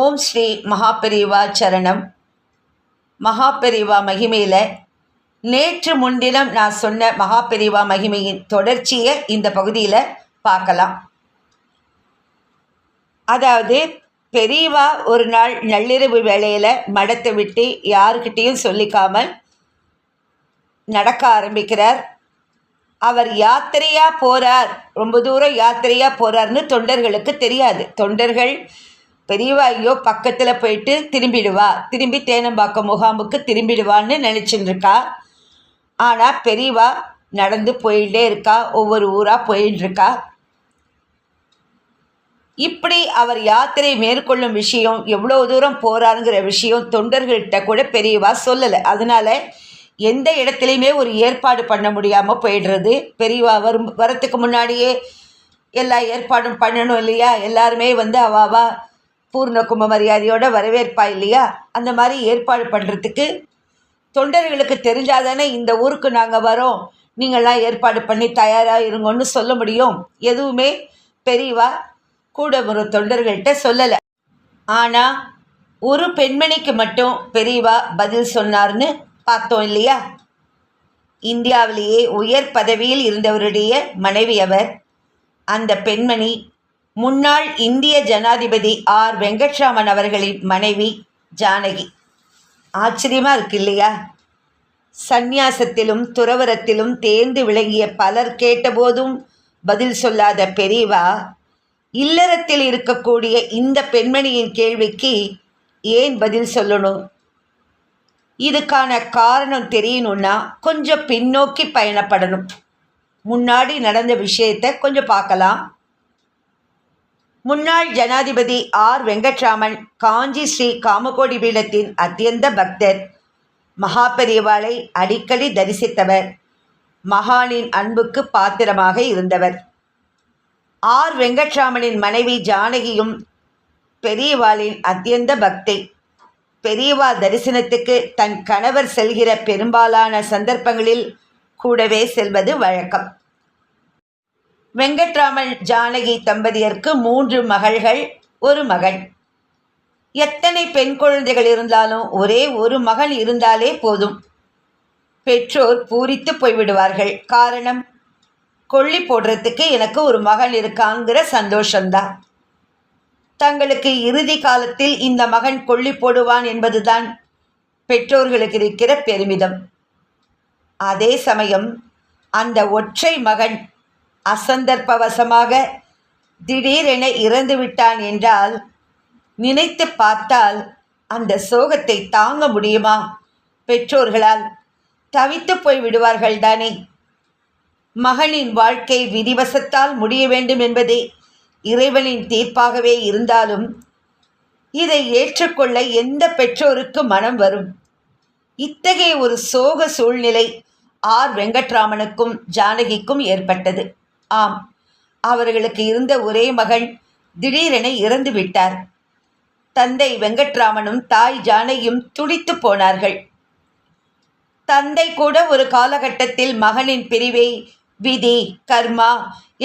ஓம் ஸ்ரீ மகாபெரிவா சரணம். மகாபெரிவா மகிமையில் நேற்று முன்தினம் நான் சொன்ன மகாபெரிவா மகிமையின் தொடர்ச்சியை இந்த பகுதியில் பார்க்கலாம். அதாவது பெரியவா ஒரு நாள் நள்ளிரவு வேளையில் மடத்தை விட்டு யாருக்கிட்டேயும் சொல்லிக்காமல் நடக்க ஆரம்பிக்கிறார். அவர் யாத்திரையாக போகிறார், ரொம்ப தூரம் யாத்திரையாக போகிறார்னு தொண்டர்களுக்கு தெரியாது. தொண்டர்கள் பெரியவா ஐயோ பக்கத்தில் போயிட்டு திரும்பி தேனம்பாக்கம் முகாமுக்கு திரும்பிடுவான்னு நினச்சின்னு இருக்கா. ஆனால் பெரியவா நடந்து போயிட்டே இருக்கா, ஒவ்வொரு ஊராக போயின்னு இருக்கா. இப்படி அவர் யாத்திரை மேற்கொள்ளும் விஷயம், எவ்வளோ தூரம் போகிறாருங்கிற விஷயம் தொண்டர்கள்கிட்ட கூட பெரியவா சொல்லலை. அதனால் எந்த இடத்துலையுமே ஒரு ஏற்பாடு பண்ண முடியாமல் போயிடுறது. பெரியவா வரத்துக்கு முன்னாடியே எல்லா ஏற்பாடும் பண்ணணும் இல்லையா? எல்லாருமே அவாவா பூர்ண கும்ப மரியாதையோட வரவேற்பா இல்லையா? அந்த மாதிரி ஏற்பாடு பண்ணுறதுக்கு தொண்டர்களுக்கு தெரிஞ்சாதானே இந்த ஊருக்கு நாங்கள் வரோம், நீங்கள்லாம் ஏற்பாடு பண்ணி தயாராக இருங்கன்னு சொல்ல முடியும். எதுவுமே பெரியவா கூட ஒரு தொண்டர்கள்கிட்ட சொல்லலை. ஆனால் ஒரு பெண்மணிக்கு மட்டும் பெரியவா பதில் சொன்னார்னு பார்த்தோம் இல்லையா? இந்தியாவிலேயே உயர் பதவியில் இருந்தவருடைய மனைவி அவர். அந்த பெண்மணி முன்னாள் இந்திய ஜனாதிபதி ஆர் வெங்கட்ராமன் அவர்களின் மனைவி ஜானகி. ஆச்சரியமாக இருக்கு இல்லையா? சந்நியாசத்திலும் துறவரத்திலும் தேர்ந்து விளங்கிய பலர் கேட்டபோதும் பதில் சொல்லாத பெரியவா இல்லறத்தில் இருக்கக்கூடிய இந்த பெண்மணியின் கேள்விக்கு ஏன் பதில் சொல்லணும்? இதுக்கான காரணம் தெரியணும்னா கொஞ்சம் பின்னோக்கி பயணப்படணும். முன்னாடி நடந்த விஷயத்தை கொஞ்சம் பார்க்கலாம். முன்னாள் ஜனாதிபதி ஆர் வெங்கட்ராமன் காஞ்சி ஸ்ரீ காமகோடி பீடத்தின் அத்தியந்த பக்தர். மகாபெரிவாளை அடிக்கடி தரிசித்தவர். மகானின் அன்புக்கு பாத்திரமாக இருந்தவர். ஆர் வெங்கட்ராமனின் மனைவி ஜானகியும் பெரியவாளின் அத்தியந்த பக்தை. பெரியவா தரிசனத்துக்கு தன் கணவர் செல்கிற பெரும்பாலான சந்தர்ப்பங்களில் கூடவே செல்வது வழக்கம். வெங்கட்ராமன் ஜானகி தம்பதியருக்கு 3 மகள்கள், ஒரு மகன். எத்தனை பெண் குழந்தைகள் இருந்தாலும் ஒரே ஒரு மகன் இருந்தாலே போதும். பெற்றோர் பூரித்து போய்விடுவார்கள். காரணம், கொள்ளி போடுறதுக்கு எனக்கு ஒரு மகன் இருக்காங்கிற சந்தோஷம்தான். தங்களுக்கு இறுதி காலத்தில் இந்த மகன் கொள்ளி போடுவான் என்பதுதான் பெற்றோர்களுக்கு இருக்கிற பெருமிதம். அதே சமயம் அந்த ஒற்றை மகன் அசந்தர்ப்பவசமாக திடீரென இறந்து விட்டான் என்றால் நினைத்து பார்த்தால் அந்த சோகத்தை தாங்க முடியுமா? பெற்றோர்களால் தவித்து போய் விடுவார்கள் தானே. மகனின் வாழ்க்கை விதிவசத்தால் முடிய வேண்டும் என்பதே இறைவனின் தீர்ப்பாகவே இருந்தாலும் இதை ஏற்றுக்கொள்ள எந்த பெற்றோருக்கு மனம் வரும்? இத்தகைய ஒரு சோக சூழ்நிலை ஆர் வெங்கட்ராமனுக்கும் ஜானகிக்கும் ஏற்பட்டது. ஆம், அவர்களுக்கு இருந்த ஒரே மகன் திடீரென இறந்து விட்டார். தந்தை வெங்கட்ராமனும் தாய் ஜானகியும் துடித்து போனார்கள். தந்தை கூட ஒரு காலகட்டத்தில் மகனின் பிரிவை விதி கர்மா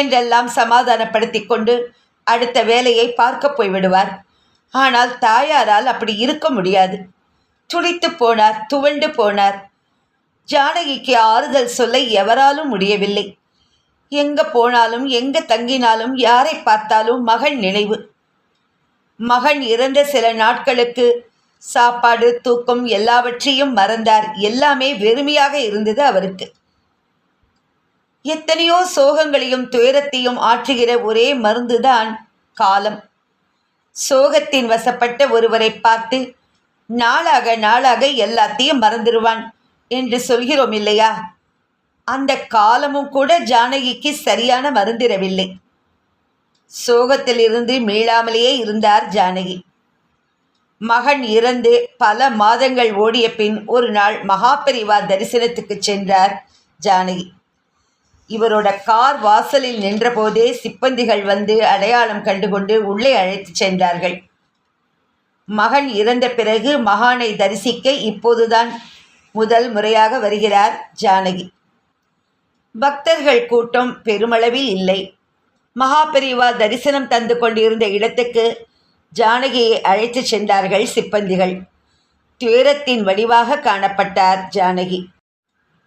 என்றெல்லாம் சமாதானப்படுத்தி கொண்டு அடுத்த வேலையை பார்க்க போய்விடுவார். ஆனால் தாயாரால் அப்படி இருக்க முடியாது. துடித்து போனார், துவண்டு போனார். ஜானகிக்கு ஆறுதல் சொல்ல எவராலும் முடியவில்லை. எங்கே போனாலும் எங்கே தங்கினாலும் யாரை பார்த்தாலும் மகன் நினைவு. மகன் இறந்த சில நாட்களுக்கு சாப்பாடு தூக்கம் எல்லாவற்றையும் மறந்தார். எல்லாமே வெறுமையாக இருந்தது அவருக்கு. எத்தனையோ சோகங்களையும் துயரத்தையும் ஆற்றுகிற ஒரே மருந்துதான் காலம். சோகத்தின் வசப்பட்ட ஒருவரை பார்த்து நாளாக நாளாக எல்லாத்தையும் மறந்துடுவான் என்று சொல்கிறோம் இல்லையா? அந்த காலமும் கூட ஜானகிக்கு சரியான மருந்திரவில்லை. சோகத்திலிருந்து மீளாமலேயே இருந்தார் ஜானகி. மகன் இறந்து பல மாதங்கள் ஓடிய பின் ஒரு நாள் மகாபெரிவா தரிசனத்துக்கு சென்றார் ஜானகி. இவரோட கார் வாசலில் நின்றபோதே சிப்பந்திகள் அடையாளம் கண்டுகொண்டு உள்ளே அழைத்து சென்றார்கள். மகன் இறந்த பிறகு மகானை தரிசிக்க இப்போதுதான் முதல் முறையாக வருகிறார் ஜானகி. பக்தர்கள் கூட்டம் பெருமளவில் இல்லை. மகாபெரிவா தரிசனம் தந்து கொண்டிருந்த இடத்துக்கு ஜானகியை அழைத்து சென்றார்கள் சிப்பந்திகள். துயரத்தின் வடிவாக காணப்பட்டார் ஜானகி.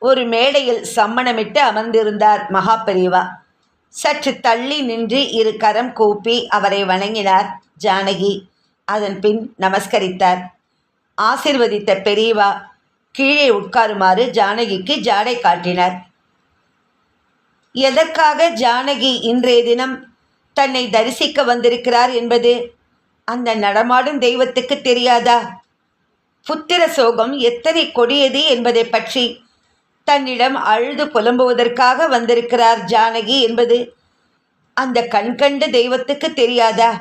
ஒரு மேடையில் சம்மணமிட்டு அமர்ந்திருந்தார் மகாபெரிவா. சற்று தள்ளி நின்று இரு கரம் கூப்பி அவரை வணங்கினார் ஜானகி. அதன் பின் நமஸ்கரித்தார். ஆசிர்வதித்த பெரியவா கீழே உட்காருமாறு ஜானகிக்கு ஜாடை காட்டினார். எதற்காக ஜானகி இன்றைய தினம் தன்னை தரிசிக்க வந்திருக்கிறார் என்பது அந்த நடமாடும் தெய்வத்துக்கு தெரியாதா? புத்திர சோகம் எத்தனை கொடியது என்பதை பற்றி தன்னிடம் அழுது புலம்புவதற்காக வந்திருக்கிறார் ஜானகி என்பது அந்த கண்கண்ட தெய்வத்துக்கு தெரியாதா?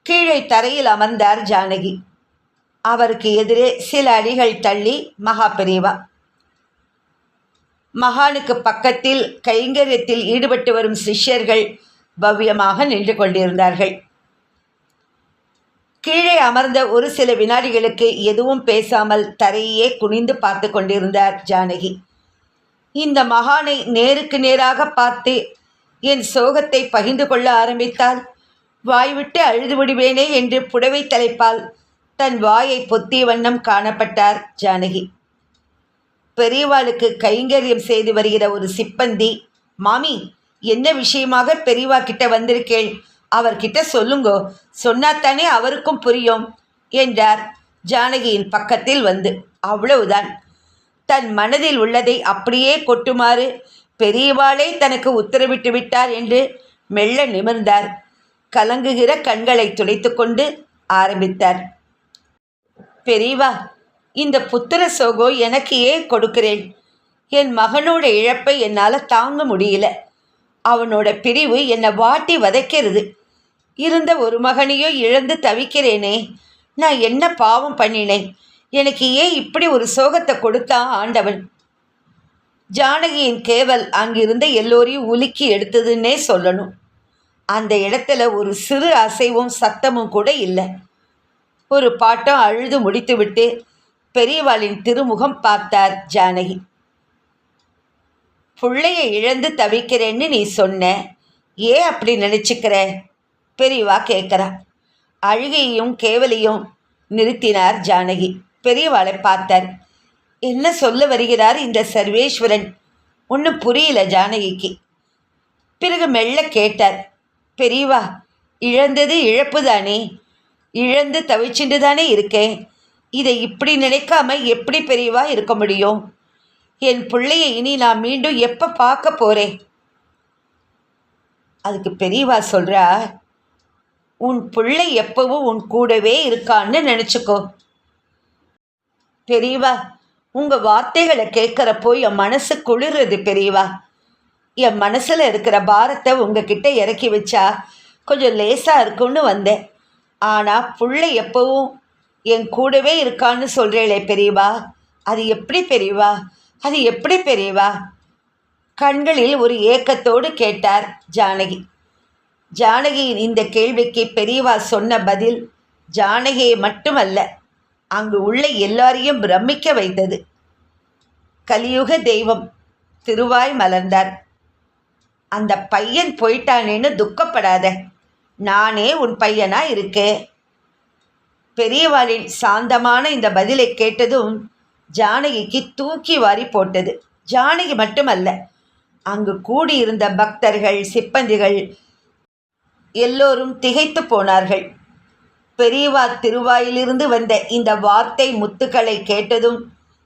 கீழே தரையில் அமர்ந்தார் ஜானகி. அவருக்கு எதிரே சில அடிகள் தள்ளி மகாபெரிவா. மகானுக்கு பக்கத்தில் கைங்கரியத்தில் ஈடுபட்டு வரும் சிஷ்யர்கள் பவ்யமாக நின்று கொண்டிருந்தார்கள். கீழே அமர்ந்த ஒரு சில வினாடிகளுக்கு எதுவும் பேசாமல் தரையே குனிந்து பார்த்து கொண்டிருந்தார் ஜானகி. இந்த மகானை நேருக்கு நேராக பார்த்து என் சோகத்தை பகிர்ந்து கொள்ள ஆரம்பித்தால் வாய்விட்டு அழுது விடுவேனே என்று புடவை தலைப்பால் தன் வாயை பொத்திய வண்ணம் காணப்பட்டார் ஜானகி. பெரியவாளுக்கு கைங்கரியம் செய்து வருகிற ஒரு சிப்பந்தி, மாமி என்ன விஷயமாக பெரியவா கிட்ட வந்திருக்கேள், அவர்கிட்ட சொல்லுங்கோ, சொன்னாத்தானே அவருக்கும் புரியும் என்றார் ஜானகியின் பக்கத்தில் வந்து. அவ்வளவுதான். தன் மனதில் உள்ளதை அப்படியே கொட்டுமாறு பெரியவாளே தனக்கு உத்தரவிட்டு விட்டார் என்று மெல்ல நிமிர்ந்தார். கலங்குகிற கண்களை துடைத்து கொண்டு ஆரம்பித்தார். பெரியவா, இந்த புத்திர சோகோ எனக்கு ஏன் கொடுக்கிறேன்? என் மகனோட இழப்பை என்னால் தாங்க முடியல. அவனோட பிரிவு என்னை வாட்டி வதைக்கிறது. இருந்த ஒரு மகனையோ இழந்து தவிக்கிறேனே. நான் என்ன பாவம் பண்ணினேன்? எனக்கு ஏன் இப்படி ஒரு சோகத்தை கொடுத்தான் ஆண்டவன்? ஜானகியின் கேவல் அங்கிருந்த எல்லோரையும் உலுக்கி எடுத்ததுன்னே சொல்லணும். அந்த இடத்துல ஒரு சிறு அசைவும் சத்தமும் கூட இல்லை. ஒரு பாட்டம் அழுது முடித்துவிட்டு பெரியவாளின் திருமுகம் பார்த்தார் ஜானகி. பிள்ளையை இழந்து தவிக்கிறேன்னு நீ சொன்ன, ஏன் அப்படி நினச்சிக்கிற? பெரியவா கேட்குறா. அழுகையும் கேவலையும் நிறுத்தினார் ஜானகி. பெரியவாளை பார்த்தார். என்ன சொல்ல வருகிறார் இந்த சர்வேஸ்வரன்? ஒன்றும் புரியல ஜானகிக்கு. பிறகு மெல்ல கேட்டார். பெரியவா, இழந்தது இழப்பு தானே, இழந்து தவிச்சுட்டு தானே இருக்கேன். இதை இப்படி நினைக்காம எப்படி பெரியவா இருக்க முடியும்? என் பிள்ளையை இனி நான் மீண்டும் எப்போ பார்க்க போகிறேன்? அதுக்கு பெரியவா சொல்கிறா, உன் பிள்ளை எப்பவும் உன் கூடவே இருக்கான்னு நினச்சிக்கோ. பெரியவா, உங்கள் வார்த்தைகளை கேட்குறப்போ என் மனசு குளிர்றது பெரியவா. என் மனசில் இருக்கிற பாரத்தை உங்ககிட்ட இறக்கி வச்சா கொஞ்சம் லேசாக இருக்கும்னு வந்தேன். ஆனால் பிள்ளை எப்பவும் என் கூடவே இருக்கான்னு சொல்கிறேளே பெரியவா, அது எப்படி பெரியவா, அது எப்படி பெரியவா? கண்களில் ஒரு ஏக்கத்தோடு கேட்டார் ஜானகி. ஜானகியின் இந்த கேள்விக்கு பெரியவா சொன்ன பதில் ஜானகியை மட்டுமல்ல, அங்கு உள்ள எல்லாரையும் பிரமிக்க வைத்தது. கலியுக தெய்வம் திருவாய் மலர்ந்தார். அந்த பையன் போயிட்டானேன்னு துக்கப்படாத, நானே உன் பையனா இருக்கேன். பெரியவாளின் சாந்தமான இந்த பதிலை கேட்டதும் ஜானகிக்கு தூக்கி வாரி போட்டது. ஜானகி மட்டுமல்ல, அங்கு கூடியிருந்த பக்தர்கள், சிப்பந்திகள் எல்லோரும் திகைத்து போனார்கள். பெரியவா திருவாயிலிருந்து வந்த இந்த வார்த்தை முத்துக்களை கேட்டதும்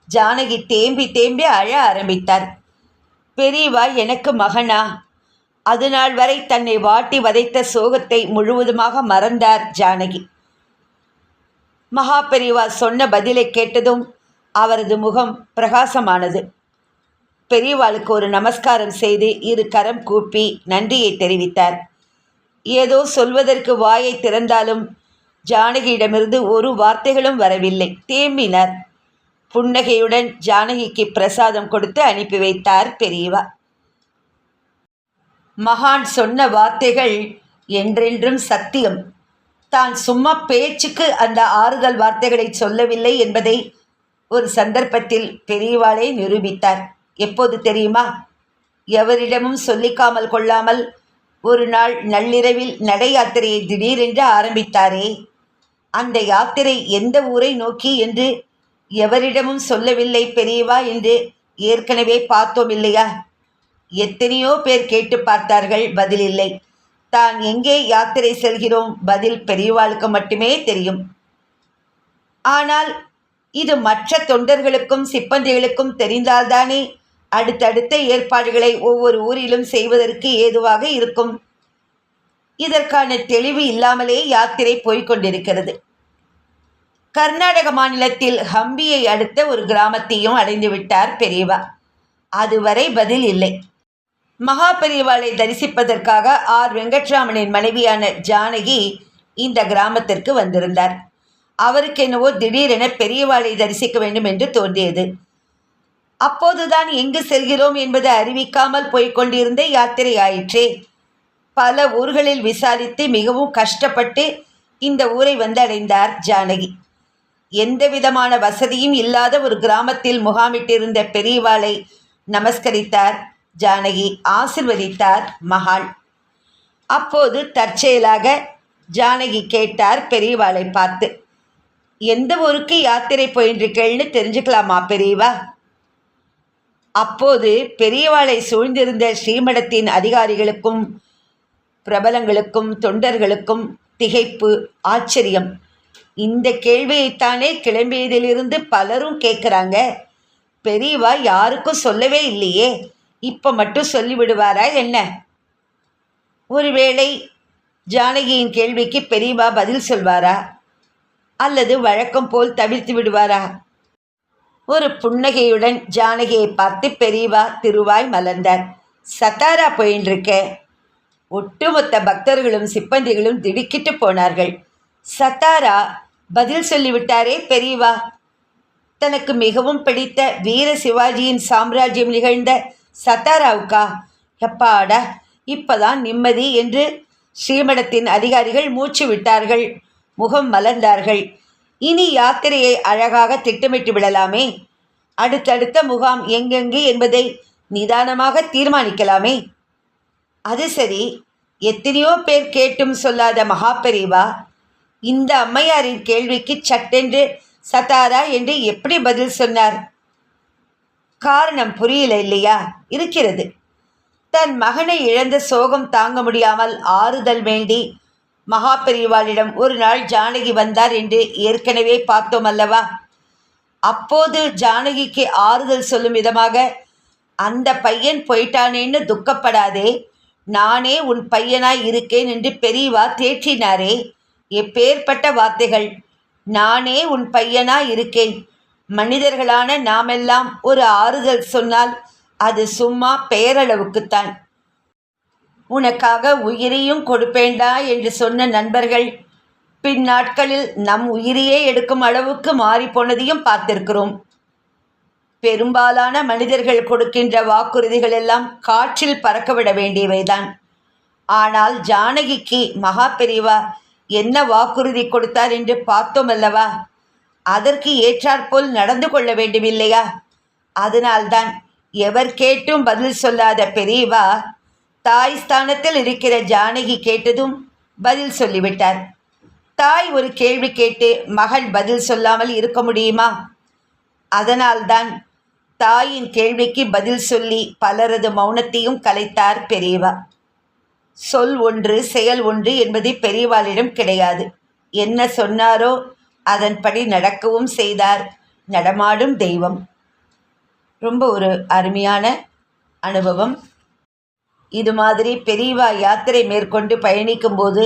ஜானகி தேம்பி தேம்பி அழ ஆரம்பித்தார். பெரியவா எனக்கு மகனா? அதுநாள் வரை தன்னை வாட்டி வதைத்த சோகத்தை முழுவதுமாக மறந்தார் ஜானகி. மகா பெரியவா சொன்ன பதிலை கேட்டதும் அவரது முகம் பிரகாசமானது. பெரியவாளுக்கு ஒரு நமஸ்காரம் செய்து இரு கரம் கூப்பி நன்றியை தெரிவித்தார். ஏதோ சொல்வதற்கு வாயை திறந்தாலும் ஜானகியிடமிருந்து ஒரு வார்த்தைகளும் வரவில்லை. தேம்பினார். புன்னகையுடன் ஜானகிக்கு பிரசாதம் கொடுத்து அனுப்பி வைத்தார் பெரியவா. மகான் சொன்ன வார்த்தைகள் என்றென்றும் சத்தியம். தான் சும்மா பேச்சுக்கு அந்த ஆறுதல் வார்த்தைகளை சொல்லவில்லை என்பதை ஒரு சந்தர்ப்பத்தில் பெரியவாளே நிரூபித்தார். எப்போது தெரியுமா? எவரிடமும் சொல்லிக்காமல் கொள்ளாமல் ஒரு நாள் நள்ளிரவில் நட யாத்திரையை திடீரென்று ஆரம்பித்தாரே, அந்த யாத்திரை எந்த ஊரை நோக்கி என்று எவரிடமும் சொல்லவில்லை பெரியவா என்று ஏற்கனவே பார்த்தோம் இல்லையா? எத்தனையோ பேர் கேட்டு பார்த்தார்கள், பதில் இல்லை. தான் எங்கே யாத்திரை செல்கிறோம், பதில் பெரியவாளுக்கு மட்டுமே தெரியும். ஆனால் இது மற்ற தொண்டர்களுக்கும் சிப்பந்திகளுக்கும் தெரிந்தால்தானே அடுத்தடுத்த ஏற்பாடுகளை ஒவ்வொரு ஊரிலும் செய்வதற்கு ஏதுவாக இருக்கும். இதற்கான தெளிவு இல்லாமலே யாத்திரை போய்கொண்டிருக்கிறது. கர்நாடக மாநிலத்தில் ஹம்பியை அடுத்த ஒரு கிராமத்தையும் அடைந்து விட்டார் பெரியவா. அதுவரை பதில் இல்லை. மகா பெரியவாளை தரிசிப்பதற்காக ஆர் வெங்கட்ராமனின் மனைவியான ஜானகி இந்த கிராமத்திற்கு வந்திருந்தார். அவருக்கு என்னவோ திடீரென பெரியவாளை தரிசிக்க வேண்டும் என்று தோன்றியது. அப்போதுதான் எங்கு செல்கிறோம் என்பதை அறிவிக்காமல் போய்கொண்டிருந்த யாத்திரை ஆயிற்றே. பல ஊர்களில் விசாரித்து மிகவும் கஷ்டப்பட்டு இந்த ஊரை வந்து அடைந்தார் ஜானகி. எந்த விதமான வசதியும் இல்லாத ஒரு கிராமத்தில் முகாமிட்டிருந்த பெரியவாளை நமஸ்கரித்தார் ஜானகி, ஆசிர்வதித்தார் மகாள். அப்போது தற்செயலாக ஜானகி கேட்டார் பெரியவாளை பார்த்து, எந்த ஊருக்கு யாத்திரை போயின்றிருக்கேள்னு தெரிஞ்சுக்கலாமா பெரியவா? அப்போது பெரியவாளை சூழ்ந்திருந்த ஸ்ரீமடத்தின் அதிகாரிகளுக்கும் பிரபலங்களுக்கும் தொண்டர்களுக்கும் திகைப்பு, ஆச்சரியம். இந்த கேள்வியைத்தானே கிளம்பியதிலிருந்து பலரும் கேட்குறாங்க. பெரியவா யாருக்கும் சொல்லவே இல்லையே, இப்போ மட்டும் சொல்லிவிடுவாரா என்ன? ஒருவேளை ஜானகியின் கேள்விக்கு பெரியவா பதில் சொல்வாரா, அல்லது வழக்கம் போல் தவிர்த்து விடுவாரா? ஒரு புன்னகையுடன் ஜானகியை பார்த்து பெரியவா திருவாய் மலர்ந்தார். சத்தாரா போயின்றிருக்க. ஒட்டுமொத்த பக்தர்களும் சிப்பந்திகளும் திடுக்கிட்டு போனார்கள். சத்தாரா, பதில் சொல்லிவிட்டாரே பெரியவா. தனக்கு மிகவும் பிடித்த வீர சிவாஜியின் சாம்ராஜ்யம் நிகழ்ந்த சத்தாராவுக்கா? எப்பாடா, இப்பதான் நிம்மதி என்று ஸ்ரீமடத்தின் அதிகாரிகள் மூச்சு விட்டார்கள், முகம் மலர்ந்தார்கள். இனி யாத்திரையை அழகாக திட்டமிட்டு விடலாமே. அடுத்தடுத்த முகாம் எங்கெங்கு என்பதை நிதானமாக தீர்மானிக்கலாமே. அது சரி, எத்தனையோ பேர் கேட்டும் சொல்லாத மகாபெரிவா இந்த அம்மையாரின் கேள்விக்கு சட்டென்று சத்தாரா என்று எப்படி பதில் சொன்னார்? காரணம் புரியல இல்லையா? இருக்கிறது. தன் மகனை இழந்த சோகம் தாங்க முடியாமல் ஆறுதல் வேண்டி மகாபெரிவாளிடம் ஒரு நாள் ஜானகி வந்தார் என்று ஏற்கனவே பார்த்தோம் அல்லவா? அப்போது ஜானகிக்கு ஆறுதல் சொல்லும் விதமாக, அந்த பையன் போயிட்டானேன்னு துக்கப்படாதே, நானே உன் பையனாய் இருக்கேன் என்று பெரியவா தேற்றினாரே. எப்பேற்பட்ட வார்த்தைகள்! நானே உன் பையனாய் இருக்கேன். மனிதர்களான நாமெல்லாம் ஒரு ஆறுதல் சொன்னால் அது சும்மா பெயரளவுக்குத்தான். உனக்காக உயிரையும் கொடுப்பேண்டா என்று சொன்ன நண்பர்கள் பின்னாட்களில் நம் உயிரையே எடுக்கும் அளவுக்கு மாறிப்போனதையும் பார்த்திருக்கிறோம். பெரும்பாலான மனிதர்கள் கொடுக்கின்ற வாக்குறுதிகள் எல்லாம் காற்றில் பறக்கவிட வேண்டியவைதான். ஆனால் ஜானகிக்கு மகா பெரியவா என்ன வாக்குறுதி கொடுத்தார் என்று பார்த்தோம் அல்லவா? அதற்கு ஏற்றாற்போல் நடந்து கொள்ள வேண்டுமில்லையா? அதனால்தான் எவர் கேட்டும் பதில் சொல்லாத பெரியவா தாய் ஸ்தானத்தில் இருக்கிற ஜானகி கேட்டதும் பதில் சொல்லிவிட்டார். தாய் ஒரு கேள்வி கேட்டு மகன் பதில் சொல்லாமல் இருக்க முடியுமா? அதனால்தான் தாயின் கேள்விக்கு பதில் சொல்லி பலரது மௌனத்தையும் கலைத்தார் பெரியவா. சொல் ஒன்று செயல் ஒன்று என்பது பெரியவாளிடம் கிடையாது. என்ன சொன்னாரோ அதன்படி நடக்கவும் செய்தார். நடமாடும் தெய்வம். ரொம்ப ஒரு அருமையான அனுபவம். இது மாதிரி பெரியவா யாத்திரை மேற்கொண்டு பயணிக்கும்போது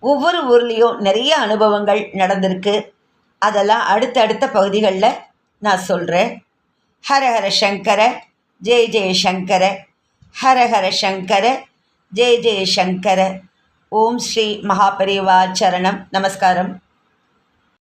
ஒவ்வொரு ஊர்லேயும் நிறைய அனுபவங்கள் நடந்திருக்கு. அதெல்லாம் அடுத்தடுத்த பகுதிகளில் நான் சொல்கிறேன். ஹரஹர சங்கர ஜெய ஜெய சங்கர, ஹரஹர சங்கர ஜெய ஜெய சங்கர. ஓம் ஸ்ரீ மகாபெரிவா சரணம். நமஸ்காரம்.